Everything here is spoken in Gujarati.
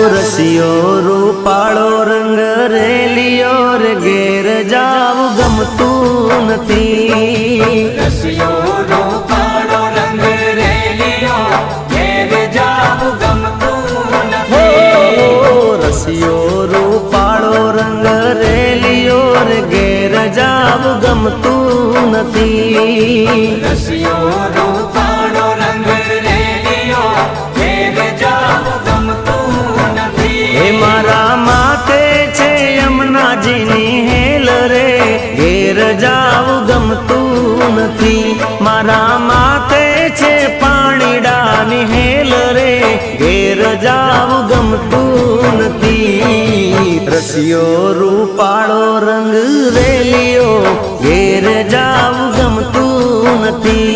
રસિયો રૂપાળો રંગ રેલિયો રે ઘેર જાવ ગમતું નથી રસિયો રૂપાળો રંગ રેલિયો ઘેર જાવ ગમતું નથી રસિયો રૂપાળો રંગ રેલિયો રે ઘેર જાવ ગમતું નથી રસિયો રૂપાળો રંગ રેલિયો ઘેર જાવ ગમતું નથી હે મારા માથે છે યમુનાજીની હેલ રે ઘેર જાવ ગમતું નથી મારા માથે છે પાણીડાની હેલ રે ઘેર જાવ ગમતું નથી રસિયો રૂપાળો રંગ રેલિયો ઘેર જાવ ગમતું નથી